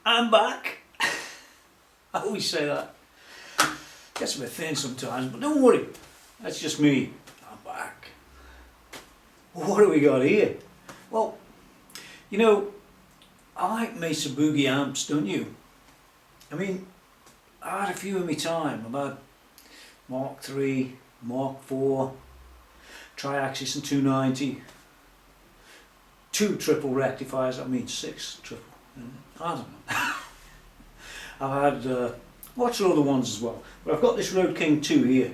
I'm back. I always say that. Gets a bit thin sometimes, but don't worry. That's just me. I'm back. Well, what do we got here? Well, you know, I like Mesa Boogie amps, don't you? I mean, I had a few in my time. I've had Mark III, Mark IV, Triaxis and 290, 2 triple rectifiers, I mean 6 triple, I don't know. I've had lots of other ones as well, but I've got this Road King 2 here.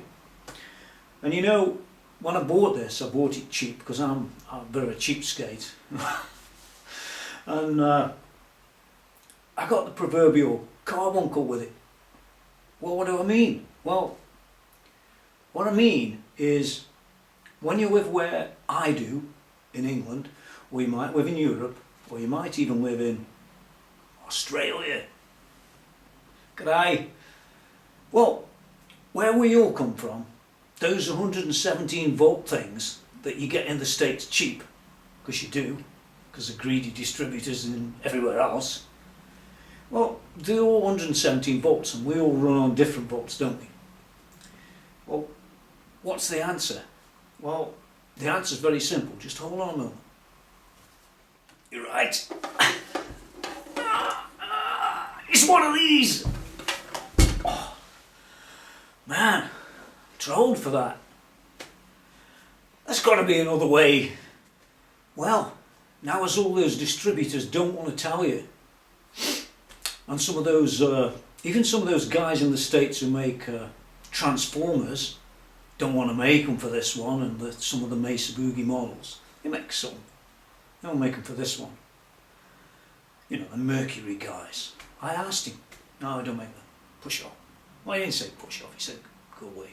And you know, when I bought this, I bought it cheap because I'm a bit of a cheapskate. And I got the proverbial carbuncle with it. Well, what do I mean? Well, what I mean is, when you live where I do, in England, or you might live in Europe, or you might even live in Australia. G'day. Well, where we all come from, those 117 volt things that you get in the States cheap, because you do, because of greedy distributors and everywhere else, well, they're all 117 volts and we all run on different volts, don't we? Well, what's the answer? Well, the answer's very simple. Just hold on a moment. You're right. It's one of these. Oh, man, I'm too old for that. There's got to be another way. Well, now as all those distributors don't want to tell you, and some of those, even some of those guys in the States who make transformers don't want to make them for this one, and some of the Mesa Boogie models, they make some. They don't make them for this one. You know, the Mercury guys. I asked him, no, I don't make them. Push off. Well, he didn't say push off, he said go away.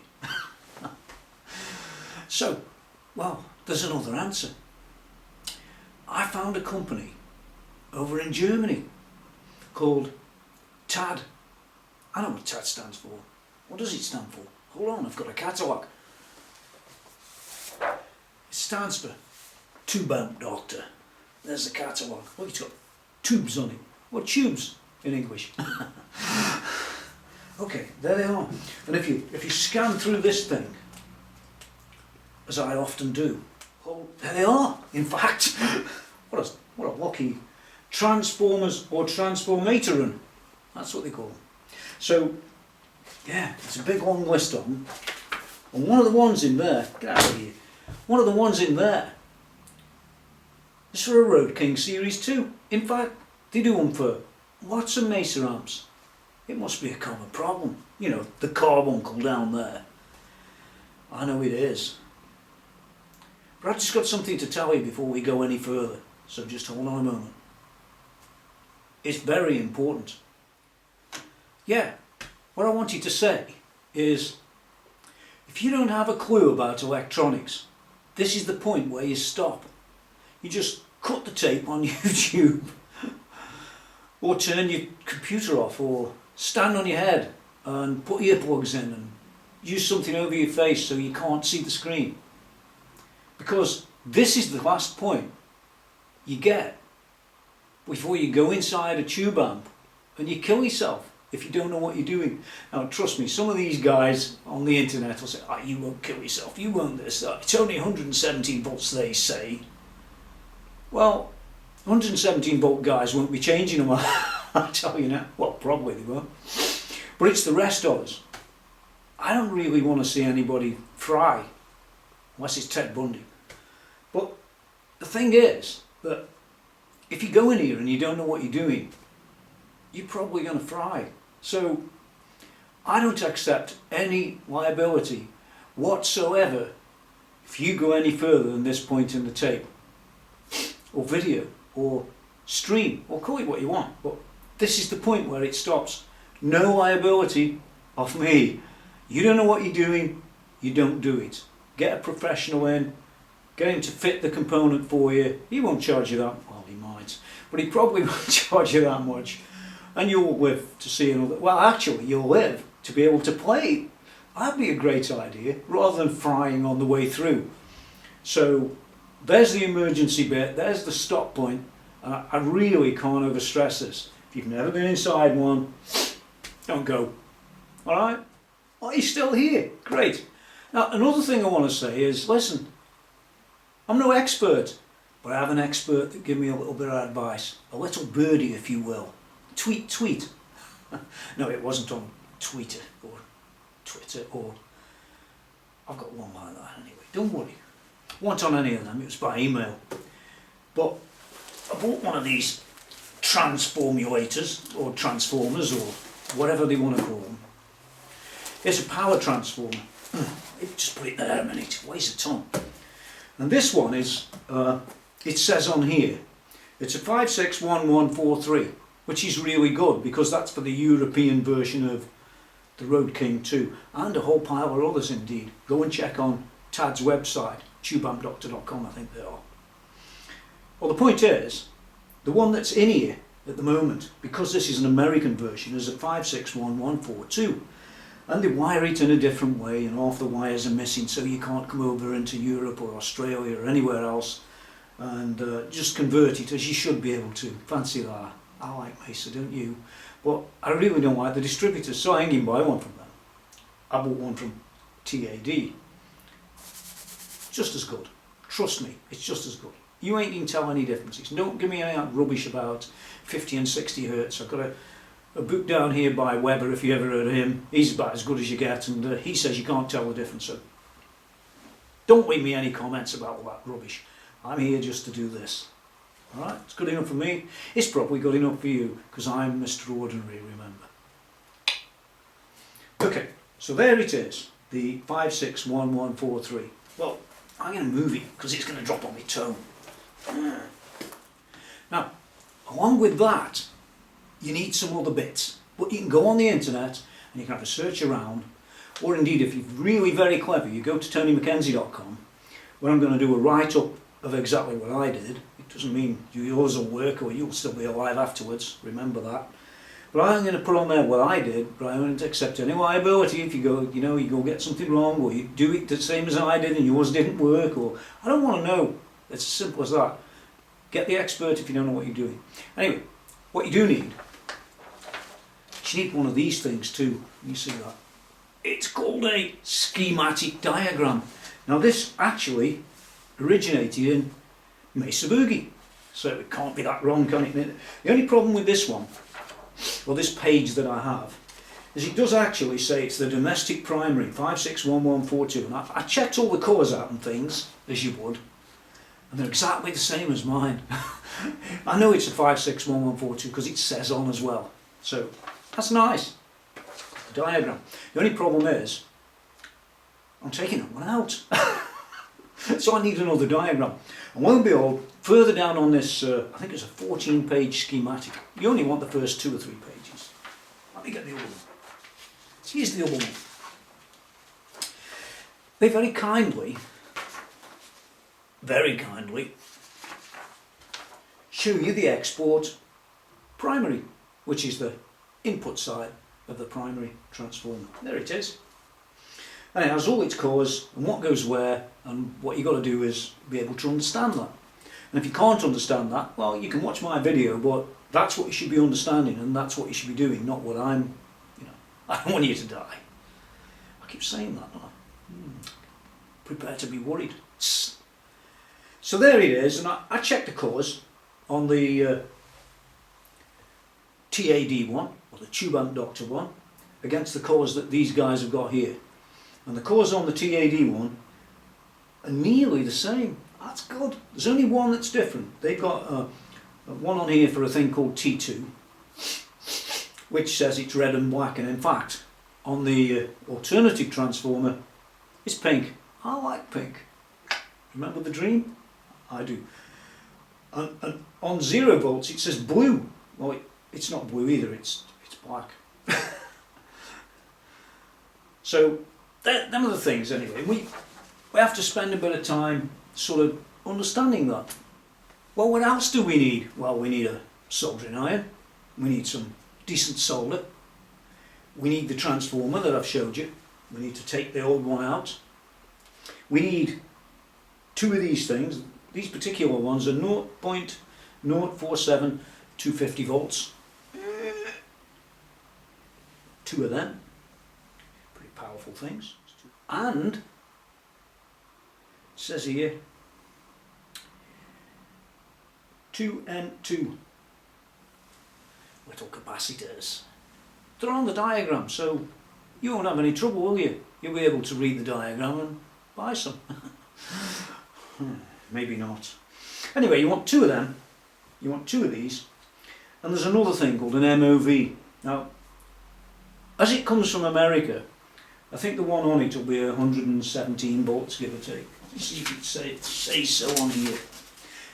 So, well, there's another answer. I found a company over in Germany called TAD. I know what TAD stands for. What does it stand for? Hold on, I've got a catalogue. It stands for Tube Amp Doctor. There's the catalogue. Look, it's got tubes on it. What tubes in English? Okay, there they are. And if you scan through this thing, as I often do, oh, there they are. In fact, what a lucky transformers or transformatoren. That's what they call them. So, yeah, it's a big long list of them. And one of the ones in there, get out of here, one of the ones in there is for a Road King Series 2. In fact, they do them for lots of Mesa amps. It must be a common problem. You know, the carbuncle down there. I know it is. But I've just got something to tell you before we go any further. So just hold on a moment. It's very important. Yeah, what I want you to say is, if you don't have a clue about electronics, this is the point where you stop. You just cut the tape on YouTube, or turn your computer off, or stand on your head and put earplugs in and use something over your face so you can't see the screen. Because this is the last point you get before you go inside a tube amp and you kill yourself if you don't know what you're doing. Now trust me, some of these guys on the internet will say, oh, you won't kill yourself, you won't this, that. It's only 117 volts they say. Well, 117 volt guys won't be changing them, I tell you now. Well, probably they won't. But it's the rest of us. I don't really want to see anybody fry, unless it's Ted Bundy. But the thing is that if you go in here and you don't know what you're doing, you're probably going to fry. So I don't accept any liability whatsoever if you go any further than this point in the tape, or video, or stream, or call it what you want. But this is the point where it stops. No liability off me. You don't know what you're doing, you don't do it. Get a professional in, get him to fit the component for you. He won't charge you that, well he might, but he probably won't charge you that much. And you'll live to see another, well actually you'll live to be able to play. That'd be a great idea, rather than frying on the way through. So there's the emergency bit, there's the stop point, and I really can't overstress this. If you've never been inside one, don't go. Alright? Oh, you're still here. Great. Now, another thing I want to say is, listen, I'm no expert, but I have an expert that give me a little bit of advice. A little birdie, if you will. Tweet. No, it wasn't on Twitter or Twitter or... I've got one like that anyway. Don't worry. It wasn't on any of them. It was by email. But I bought one of these transformulators or transformers or whatever they want to call them. It's a power transformer. Just put it there a minute. Weighs a ton. And this one is, it says on here, it's a 561143, which is really good because that's for the European version of the Road King 2, and a whole pile of others indeed. Go and check on Tad's website, tubeampdoctor.com, I think they are. Well, the point is, the one that's in here at the moment, because this is an American version, is a 561142. And they wire it in a different way, and half the wires are missing, so you can't come over into Europe or Australia or anywhere else and just convert it as you should be able to. Fancy that. I like Mesa, don't you? But I really don't like the distributors, so I ain't going to buy one from them. I bought one from TAD. Just as good. Trust me, it's just as good. You ain't going to tell any differences. Don't give me any rubbish about 50 and 60 hertz. I've got a book down here by Weber, if you ever heard of him. He's about as good as you get, and he says you can't tell the difference. So don't leave me any comments about all that rubbish. I'm here just to do this. Alright, it's good enough for me. It's probably good enough for you, because I'm Mr. Ordinary, remember. Okay, so there it is, the 561143. Well, I'm going to move it, because it's going to drop on my tone. Now, along with that, you need some other bits. But you can go on the internet, and you can have a search around, or indeed, if you're really very clever, you go to TonyMcKenzie.com, where I'm going to do a write-up of exactly what I did. It doesn't mean yours will work or you'll still be alive afterwards, remember that. But I'm going to put on there what I did, but I won't accept any liability if you go, you go get something wrong, or you do it the same as I did and yours didn't work, or I don't want to know. It's as simple as that. Get the expert if you don't know what you're doing. Anyway, what you do need, you need one of these things too. You see that? It's called a schematic diagram. Now this actually originated in Mesa Boogie, so it can't be that wrong, can it? The only problem with this one, or this page that I have, is it does actually say it's the domestic primary 561142, and I checked all the colours out and things, as you would, and they're exactly the same as mine. I know it's a 561142 because it says on as well, so that's nice. The diagram. The only problem is I'm taking that one out. So I need another diagram. And lo and behold, further down on this, I think it's a 14-page schematic. You only want the first 2 or 3 pages. Let me get the other one. Here's the other one. They very kindly show you the export primary, which is the input side of the primary transformer. There it is. And it has all its cores and what goes where, and what you've got to do is be able to understand that. And if you can't understand that, well, you can watch my video, but that's what you should be understanding and that's what you should be doing, not what I'm, I don't want you to die. I keep saying that, don't I? Prepare to be worried. So there it is, and I checked the cores on the TAD one, or the Tube Amp Doctor one, against the cores that these guys have got here. And the cores on the TAD one are nearly the same. That's good. There's only one that's different. They've got one on here for a thing called T2, which says it's red and black, and in fact on the alternative transformer it's pink. I like pink. Remember the dream? I do. And on 0 volts it says blue. Well, it's not blue either, it's black. So them are the things anyway. We have to spend a bit of time sort of understanding that. Well, what else do we need? Well, we need a soldering iron, we need some decent solder, we need the transformer that I've showed you, we need to take the old one out, we need 2 of these things. These particular ones are 0.047 250 volts. 2 of them, pretty powerful things. And it says here 2N2 little capacitors. They're on the diagram, so you won't have any trouble, will you? You'll be able to read the diagram and buy some. Maybe not. Anyway, you want 2 of them, you want 2 of these, and there's another thing called an MOV. Now, as it comes from America, I think the one on it will be 117 volts, give or take. You could say so on here.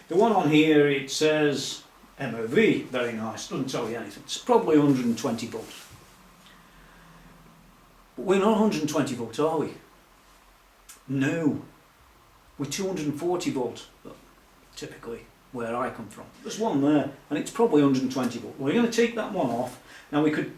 The one on here, it says MOV, very nice, doesn't tell you anything. It's probably 120 volts. But we're not 120 volts, are we? No. We're 240 volts, typically, where I come from. There's one there, and it's probably 120 volts. We're going to take that one off. Now we could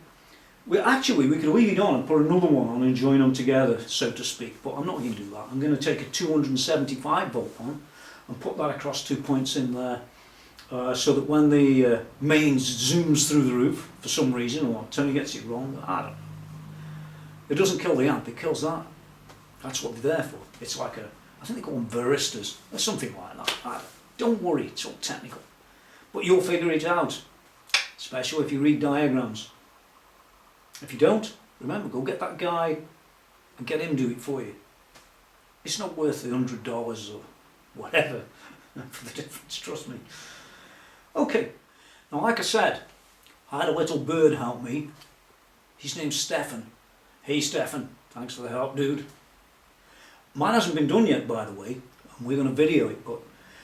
leave it on and put another one on and join them together, so to speak, but I'm not going to do that. I'm going to take a 275 volt one and put that across 2 points in there, so that when the mains zooms through the roof for some reason, or Tony gets it wrong, I don't know. It doesn't kill the amp, it kills that. That's what they're there for. It's like I think they call them varistas, or something like that. Don't worry, it's all technical. But you'll figure it out, especially if you read diagrams. If you don't, remember, go get that guy and get him to do it for you. It's not worth the $100 or whatever for the difference, trust me. Okay, now like I said, I had a little bird help me. His name's Stefan. Hey Stefan, thanks for the help, dude. Mine hasn't been done yet, by the way, and we're going to video it, but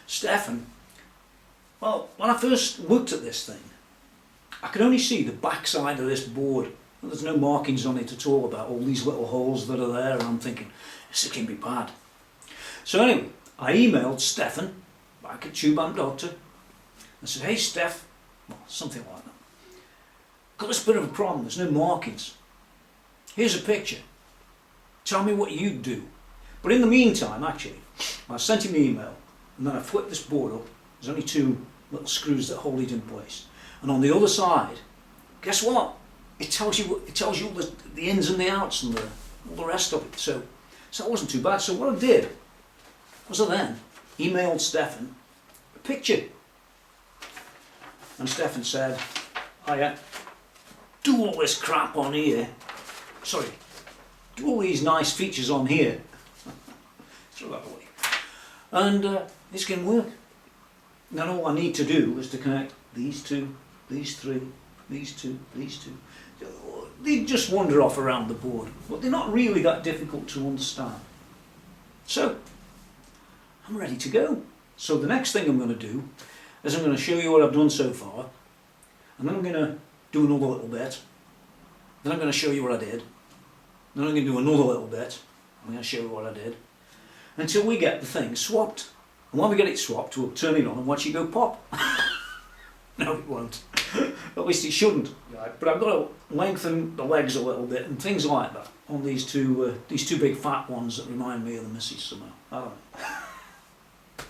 Stefan, well, when I first looked at this thing, I could only see the back side of this board. There's no markings on it at all about all these little holes that are there, and I'm thinking, this can be bad. So anyway, I emailed Stefan, back at Tube Amp Doctor, and said, hey Steph, well, something like that. Got this bit of a problem, there's no markings. Here's a picture. Tell me what you'd do. But in the meantime, actually, I sent him the email, and then I flipped this board up. There's only 2 little screws that hold it in place. And on the other side, guess what? It tells you all the ins and the outs and all the rest of it. So it wasn't too bad. So what I did was I then emailed Stefan a picture. And Stefan said, oh yeah, do all this crap on here. Sorry, do all these nice features on here. Throw that away. And this can work. Then all I need to do is to connect these 2, these 3, these 2, these 2. They just wander off around the board, but they're not really that difficult to understand. So, I'm ready to go. So the next thing I'm going to do is I'm going to show you what I've done so far, and then I'm going to do another little bit, then I'm going to show you what I did, then I'm going to do another little bit, I'm going to show you what I did, until we get the thing swapped. And when we get it swapped, we'll turn it on and watch it go pop. No, it won't. At least it shouldn't. Right. But I've got to lengthen the legs a little bit and things like that on these two big fat ones that remind me of the missus somehow. I don't know.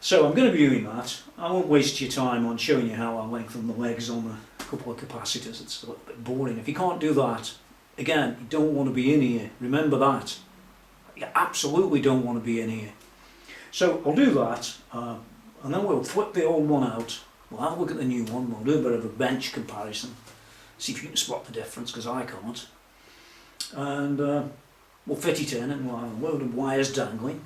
So I'm going to be doing that. I won't waste your time on showing you how I lengthen the legs on a couple of capacitors. It's a little bit boring. If you can't do that, again, you don't want to be in here. Remember that. You absolutely don't want to be in here. So I'll do that, and then we'll flip the old one out. We'll have a look at the new one. We'll do a bit of a bench comparison. See if you can spot the difference, because I can't. And we'll fit it in, and we'll have a load of wires dangling.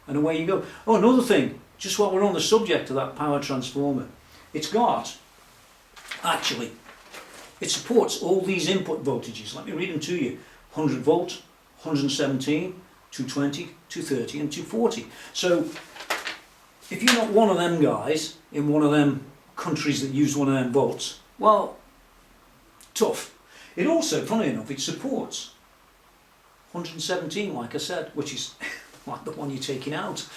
And away you go. Oh, another thing, just while we're on the subject of that power transformer, it's got, actually, it supports all these input voltages. Let me read them to you. 100 volt, 117, 220, 230 and 240. So if you're not one of them guys in one of them countries that use one of them volts, well, tough. It also, funny enough, it supports 117, like I said, which is like the one you're taking out.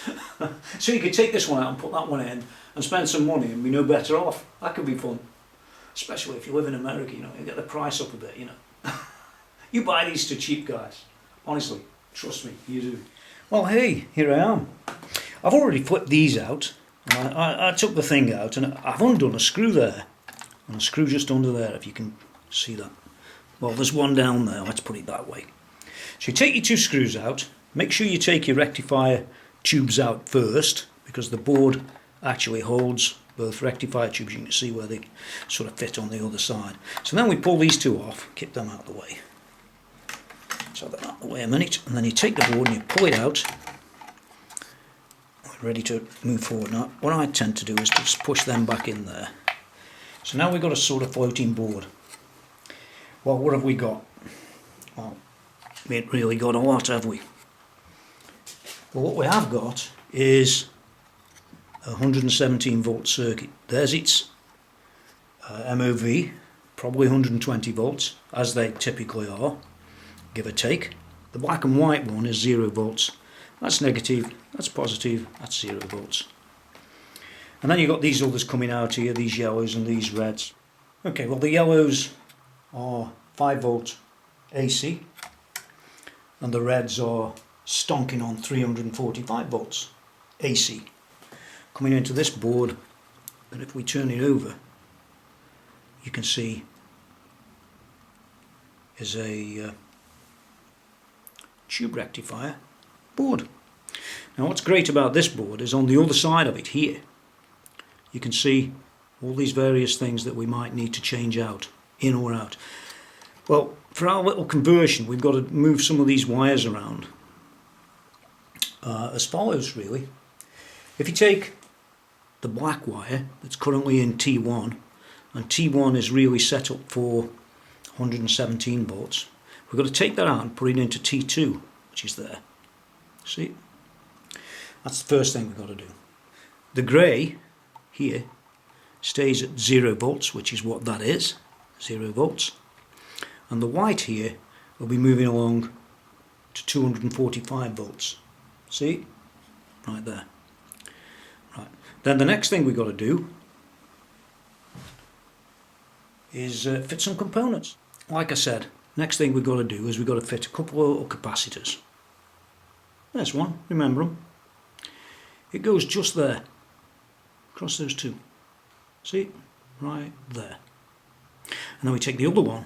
So you could take this one out and put that one in and spend some money and be no better off. That could be fun. Especially if you live in America, you know, you get the price up a bit, you know. You buy these too cheap, guys. Honestly, trust me, you do. Well, hey, here I am. I've already flipped these out. I took the thing out and I've undone a screw there. And a screw just under there, if you can see that. Well, there's one down there, let's put it that way. So you take your 2 screws out, make sure you take your rectifier tubes out first, because the board actually holds both rectifier tubes. You can see where they sort of fit on the other side. So then we pull these 2 off, keep them out of the way. So they're out of the way a minute, and then you take the board and you pull it out. We're ready to move forward now. What I tend to do is just push them back in there. So now we've got a sort of floating board. Well, what have we got? Well, we ain't really got a lot, have we? Well, what we have got is a 117 volt circuit. There's its MOV, probably 120 volts, as they typically are, give or take. The black and white one is 0 volts. That's negative, that's positive, that's 0 volts. And then you've got these others coming out here, these yellows and these reds. Okay, well the yellows are 5 volt AC, and the reds are stonking on 345 volts AC. Coming into this board, and if we turn it over, you can see is a tube rectifier board. Now what's great about this board is on the other side of it here, you can see all these various things that we might need to change out, in or out. Well, for our little conversion, we've got to move some of these wires around as follows, really. If you take the black wire that's currently in T1, and T1 is really set up for 117 volts, we've got to take that out and put it into T2, which is there. See? That's the first thing we've got to do. The grey here stays at 0 volts, which is what that is, 0 volts. And the white here will be moving along to 245 volts. See? Right there. Right. Then the next thing we've got to do is fit some components. Like I said, next thing we've got to do is we've got to fit a couple of little capacitors. There's one, remember them. It goes just there, across those 2. See? Right there. And then we take the other one,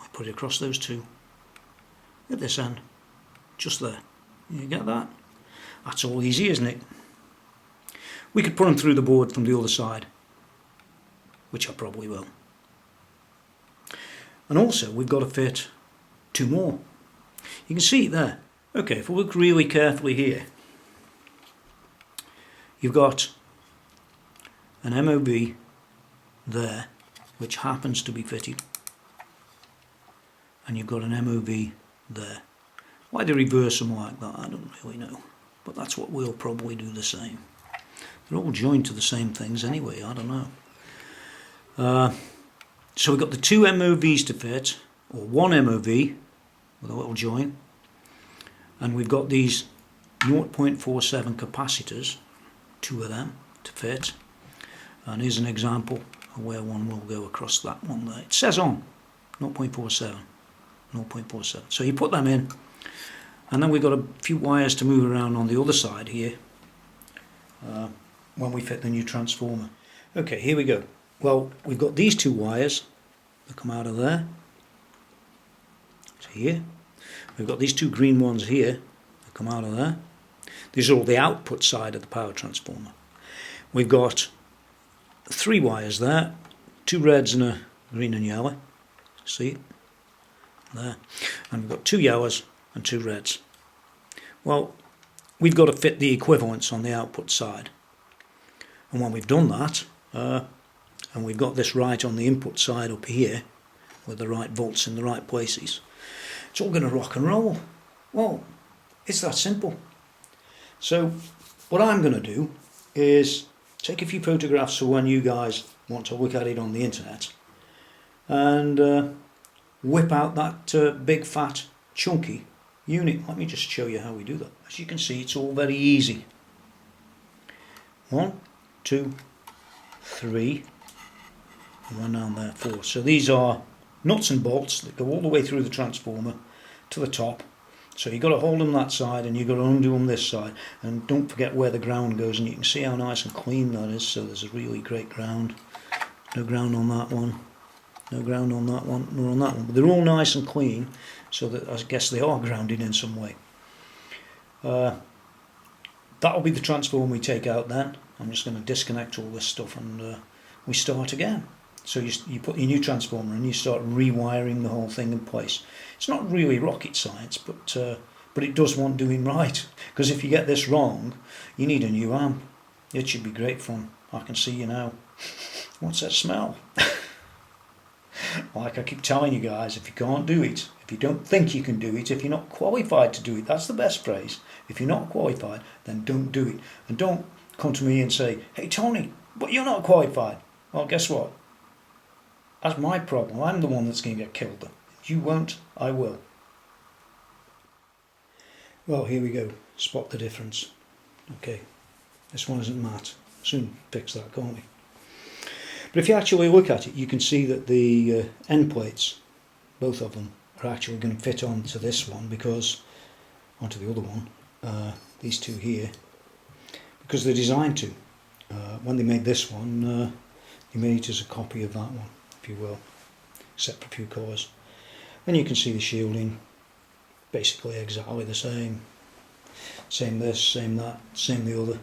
we put it across those 2, at this end, just there. You get that? That's all easy, isn't it? We could put them through the board from the other side, which I probably will. And also we've got to fit 2 more. You can see it there. Okay, if we look really carefully here, you've got an MOV there, which happens to be fitted, and you've got an MOV there. Why they reverse them like that, I don't really know, but that's what we'll probably do the same. They're all joined to the same things anyway, I don't know. So we've got the 2 MOVs to fit, or 1 MOV with a little join, and we've got these 0.47 capacitors, 2 of them to fit, and here's an example of where one will go across that one there. It says on 0.47, 0.47. So you put them in, and then we've got a few wires to move around on the other side here when we fit the new transformer. Okay, here we go. Well, we've got these 2 wires that come out of there to here. We've got these 2 green ones here that come out of there. These are all the output side of the power transformer. We've got 3 wires there, 2 reds and a green and yellow. See? There. And we've got 2 yellows and 2 reds. Well, we've got to fit the equivalents on the output side. And when we've done that, and we've got this right on the input side up here, with the right volts in the right places, it's all going to rock and roll. Well, it's that simple. So what I'm going to do is take a few photographs for when you guys want to look at it on the internet, and whip out that big fat chunky unit. Let me just show you how we do that. As you can see, it's all very easy. 1, 2, 3, and 1 down there, 4. So these are nuts and bolts that go all the way through the transformer to the top. So you've got to hold them that side, and you've got to undo them this side, and don't forget where the ground goes, and you can see how nice and clean that is. So there's a really great ground. No ground on that one. No ground on that one, nor on that one. But they're all nice and clean, so that I guess they are grounded in some way. That'll be the transformer we take out then. I'm just going to disconnect all this stuff and we start again. So you put your new transformer and you start rewiring the whole thing in place. It's not really rocket science, but it does want doing right. Because if you get this wrong, you need a new amp. It should be great fun. I can see you now. What's that smell? Like I keep telling you guys, if you can't do it, if you don't think you can do it, if you're not qualified to do it, that's the best phrase. If you're not qualified, then don't do it. And don't come to me and say, hey Tony, but you're not qualified. Well, guess what? That's my problem. I'm the one that's going to get killed. You won't, I will. Well, here we go. Spot the difference. Okay, this one isn't matte. Soon fix that, can't we? But if you actually look at it, you can see that the end plates, both of them, are actually going to fit onto this one, because onto the other one, these two here, because they're designed to. When they made this one, they made it as a copy of that one, if you will, except for a few colours. And you can see the shielding, basically exactly the same. Same this, same that, same the other.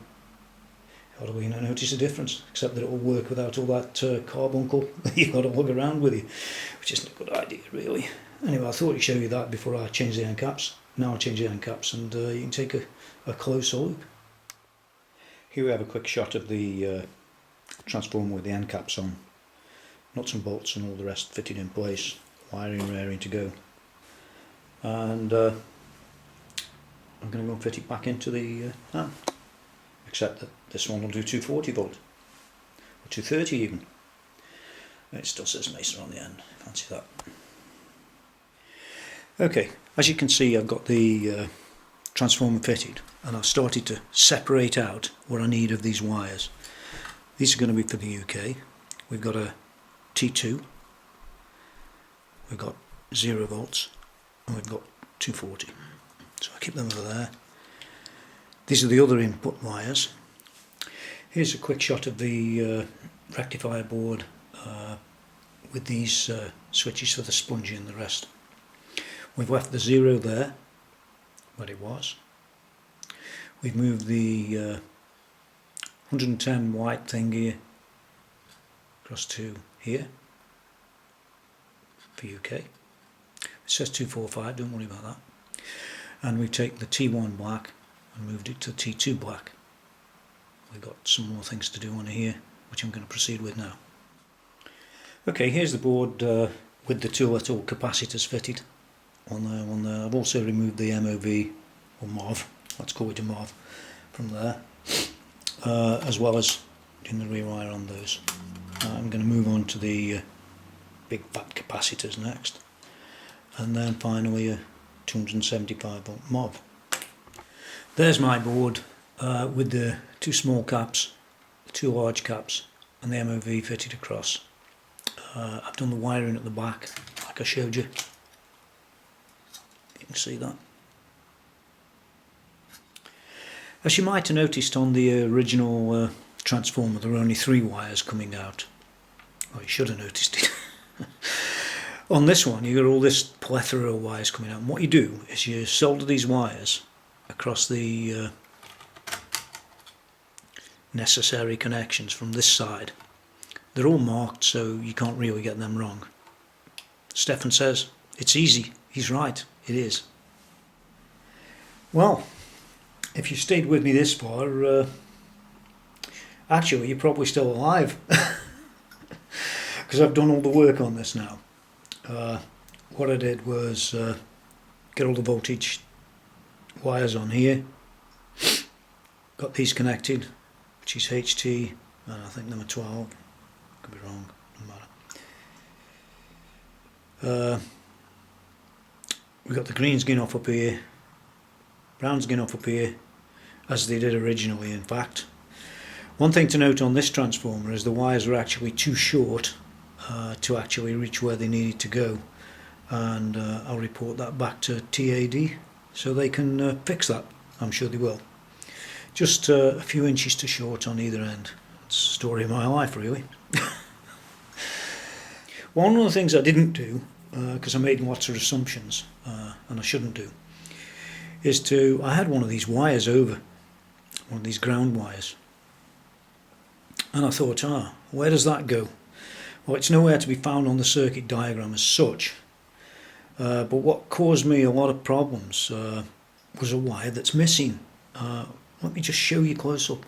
Hardly not notice a difference, except that it will work without all that carbuncle that you've got to lug around with you, which isn't a good idea really. Anyway, I thought I'd show you that before I change the end caps. Now I'll change the end caps and you can take a closer look. Here we have a quick shot of the transformer with the end caps on. Nuts and bolts and all the rest fitted in place, wiring raring to go. And I'm going to go and fit it back into the amp. Except that this one will do 240 volt, or 230 even. It still says Mesa on the end, fancy that. Okay, as you can see, I've got the transformer fitted, and I've started to separate out what I need of these wires. These are going to be for the UK. We've got a T2, we've got 0 volts, and we've got 240. So I keep them over there. These are the other input wires. Here's a quick shot of the rectifier board with these switches for the spongy and the rest. We've left the 0 there, where it was. We've moved the 110 white thing here across to here for UK. It says 245, don't worry about that. And we take the T1 black and moved it to T2 black. We've got some more things to do on here, which I'm going to proceed with now. Okay, here's the board with the 2 little capacitors fitted on there. I've also removed the MOV, or MOV, let's call it a MOV, from there, as well as doing the rewire on those. I'm going to move on to the big fat capacitors next, and then finally a 275 volt MOV. There's my board with the 2 small caps, the 2 large caps, and the MOV fitted across. I've done the wiring at the back, like I showed you. You can see that. As you might have noticed on the original transformer, there were only 3 wires coming out. Oh, you should have noticed it. On this one, you've got all this plethora of wires coming out. And what you do is you solder these wires across the necessary connections from this side. They're all marked, so you can't really get them wrong. Stefan says it's easy. He's right, it is. Well, if you stayed with me this far, actually you're probably still alive, because I've done all the work on this now. What I did was get all the voltage wires on here, got these connected, which is HT, and I think number 12, could be wrong, doesn't matter. We've got the greens going off up here, browns going off up here, as they did originally in fact. One thing to note on this transformer is the wires were actually too short to actually reach where they needed to go, and I'll report that back to TAD so they can fix that. I'm sure they will. Just a few inches too short on either end. It's the story of my life really. One of the things I didn't do, because I made lots of assumptions, and I shouldn't do, is I had one of these wires over, one of these ground wires, and I thought, where does that go? Well, it's nowhere to be found on the circuit diagram as such, but what caused me a lot of problems was a wire that's missing. Let me just show you close up.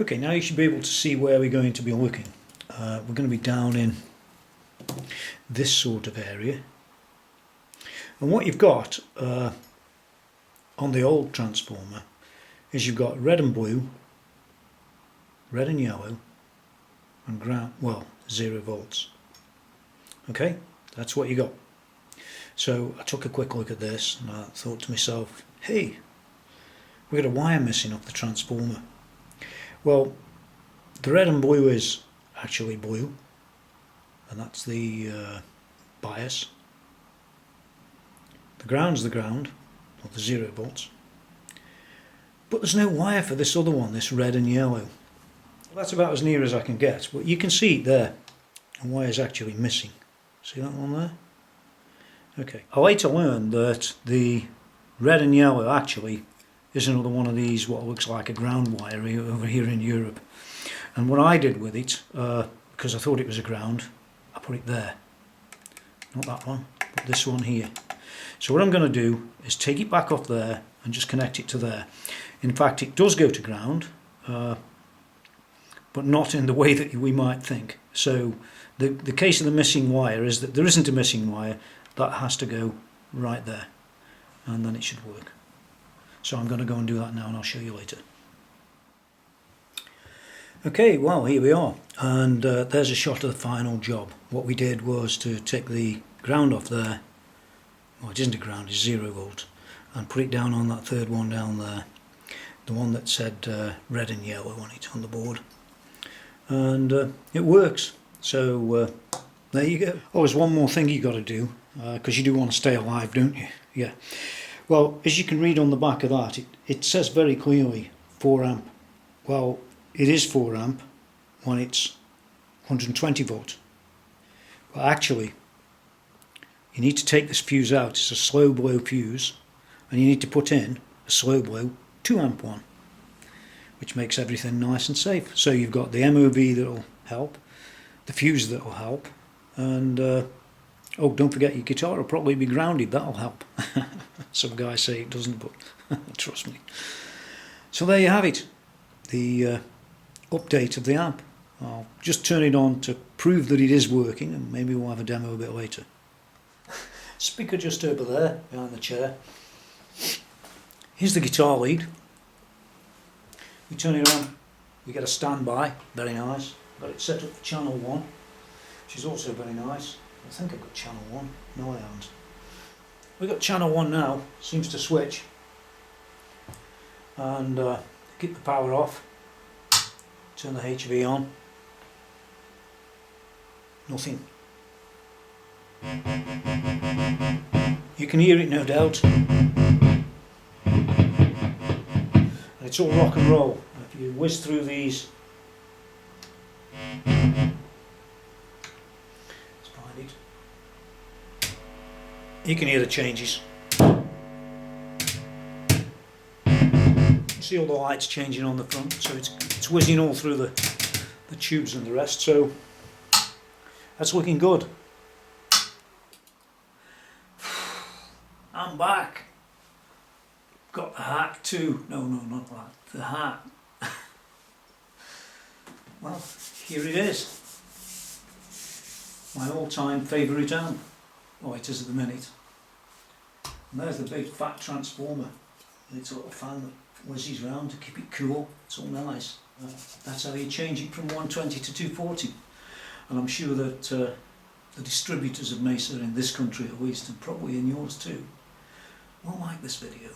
Okay, now you should be able to see where we're going to be looking. We're going to be down in this sort of area, and what you've got on the old transformer is you've got red and blue, red and yellow, and ground, well, 0 volts. Okay, that's what you got. So I took a quick look at this and I thought to myself, hey, we've got a wire missing off the transformer. Well, the red and blue is actually blue, and that's the bias. The ground's the ground, or the 0 volts. But there's no wire for this other one, this red and yellow. Well, that's about as near as I can get, but you can see it there. The wire's actually missing. See that one there? Okay. I later learned that the red and yellow actually is another one of these, what looks like a ground wire over here in Europe. And what I did with it, because I thought it was a ground, I put it there. Not that one, but this one here. So what I'm going to do is take it back off there and just connect it to there. In fact, it does go to ground, but not in the way that we might think. So the case of the missing wire is that there isn't a missing wire, that has to go right there, and then it should work. So I'm going to go and do that now, and I'll show you later. Okay, well, here we are, and there's a shot of the final job. What we did was to take the ground off there, well, it isn't a ground, it's 0 volt, and put it down on that third one down there, the one that said red and yellow on it on the board, and it works. So there you go. Oh, there's one more thing you got to do, because you do want to stay alive, don't you? Yeah. Well, as you can read on the back of that, it says very clearly 4 amp. Well, it is 4 amp when it's 120 volt. But actually, you need to take this fuse out. It's a slow blow fuse, and you need to put in a slow blow 2 amp one, which makes everything nice and safe. So you've got the MOV that'll help, the fuse that'll help, and oh, don't forget your guitar will probably be grounded, that'll help. Some guys say it doesn't, but trust me. So there you have it, the update of the amp. I'll just turn it on to prove that it is working, and maybe we'll have a demo a bit later. Speaker just over there, behind the chair. Here's the guitar lead. We turn it on, we get a standby, very nice. Got it set up for channel 1, which is also very nice. I think I've got channel 1, no I haven't. We've got channel 1 now, seems to switch. And keep the power off, turn the HV on, nothing. You can hear it, no doubt. And it's all rock and roll. If you whiz through these, let's find it. You can hear the changes. See all the lights changing on the front, so it's whizzing all through the tubes and the rest, so that's looking good. I'm back. Got the hat too. No, not that. The hat. Well, here it is. My all-time favourite amp. Oh, it is at the minute. And there's the big fat transformer. It's a little fan that whizzes round to keep it cool. It's all nice. That's how you change it from 120 to 240. And I'm sure that the distributors of Mesa in this country at least, and probably in yours too, will like this video.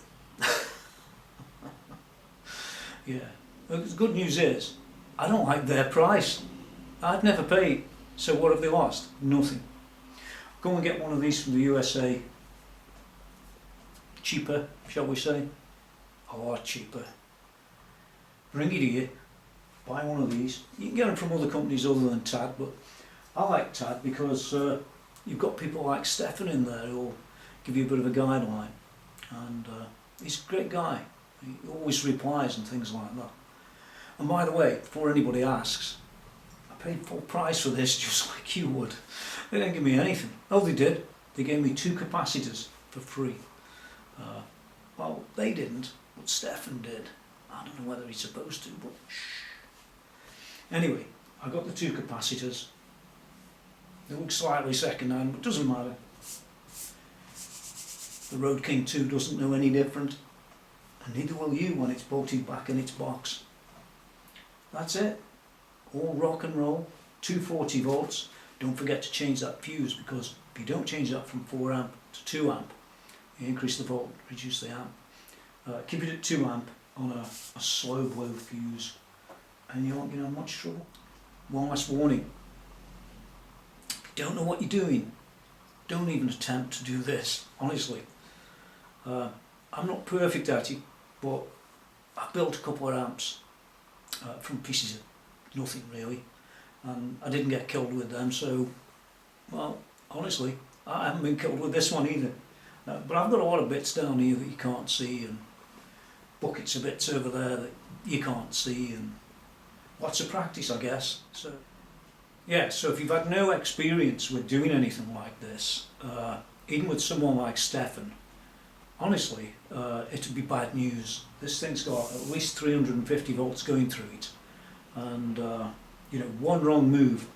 Yeah. Well, the good news is, I don't like their price. I'd never pay it. So what have they lost? Nothing. Go and get one of these from the USA. Cheaper, shall we say? A lot cheaper. Bring it here. Buy one of these. You can get them from other companies other than Tad, but I like Tad because you've got people like Stefan in there who'll give you a bit of a guideline, and he's a great guy. He always replies and things like that. And by the way, before anybody asks, I paid full price for this just like you would. They didn't give me anything. Oh, they did. They gave me 2 capacitors for free. Well, they didn't, but Stefan did. I don't know whether he's supposed to, but shh. Anyway, I got the 2 capacitors. They look slightly second-hand, but it doesn't matter. The Road King 2 doesn't know any different, and neither will you when it's bolted back in its box. That's it. All rock and roll, 240 volts. Don't forget to change that fuse, because if you don't change that from 4 amp to 2 amp, you increase the volt, reduce the amp. Keep it at 2 amp on a slow blow fuse, and you won't get in much trouble. One last warning. If you don't know what you're doing, don't even attempt to do this, honestly. I'm not perfect at it, but I've built a couple of amps from pieces of nothing really, and I didn't get killed with them, so, well, honestly, I haven't been killed with this one either. But I've got a lot of bits down here that you can't see, and buckets of bits over there that you can't see, and lots of practice, I guess. So yeah, so if you've had no experience with doing anything like this, even with someone like Stefan, honestly, it'd be bad news. This thing's got at least 350 volts going through it, and you know, one wrong move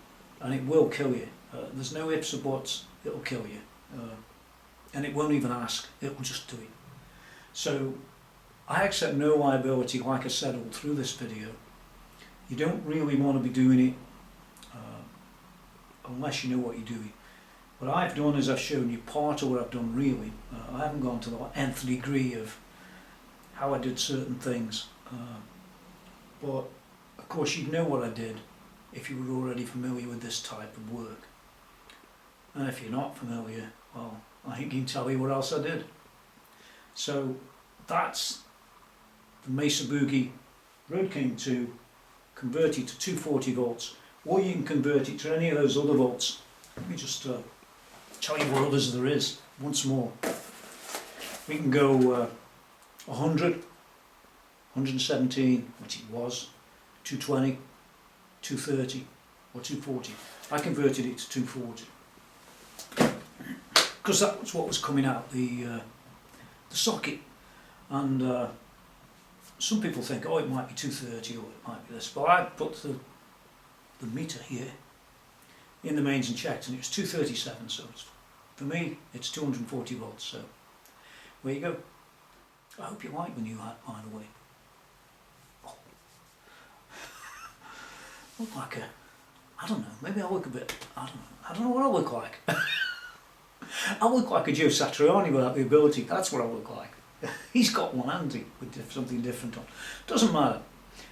and it will kill you. There's no ifs or buts, it'll kill you. And it won't even ask, it will just do it. So I accept no liability, like I said all through this video. You don't really want to be doing it unless you know what you're doing. What I've done is I've shown you part of what I've done really. I haven't gone to the nth degree of how I did certain things. But of course you'd know what I did if you were already familiar with this type of work. And if you're not familiar, well, I can tell you what else I did. So that's the Mesa Boogie Road King 2 converted to 240 volts, or you can convert it to any of those other volts. Let me just tell you what others there is once more. We can go 100, 117, which it was, 220, 230 or 240. I converted it to 240. Because that was what was coming out the socket, and some people think, oh, it might be 230 or it might be this, but I put the meter here in the mains and checked, and it was 237, so it's, for me it's 240 volts, so there you go. I hope you like the new hat, by the way. Oh. Look like a, I don't know, maybe I look a bit, I don't know what I look like. I look like a Joe Satriani without the ability, that's what I look like. He's got one, hasn't he, with something different on. Doesn't matter.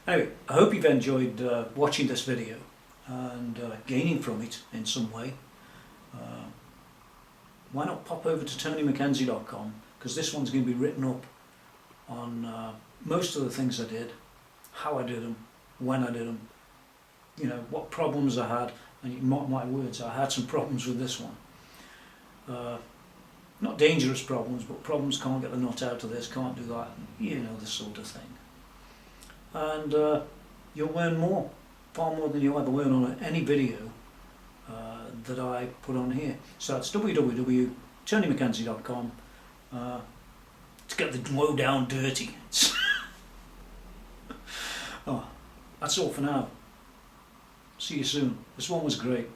Anyway, I hope you've enjoyed watching this video and gaining from it in some way. Why not pop over to TonyMcKenzie.com, because this one's going to be written up on most of the things I did, how I did them, when I did them, you know, what problems I had, and you mark my words, I had some problems with this one. Not dangerous problems, but problems, can't get the nut out of this, can't do that, you know, this sort of thing. And you'll learn more, far more than you'll ever learn on any video that I put on here. So that's www.TonyMcKenzie.com to get the low down dirty. Oh, that's all for now. See you soon. This one was great.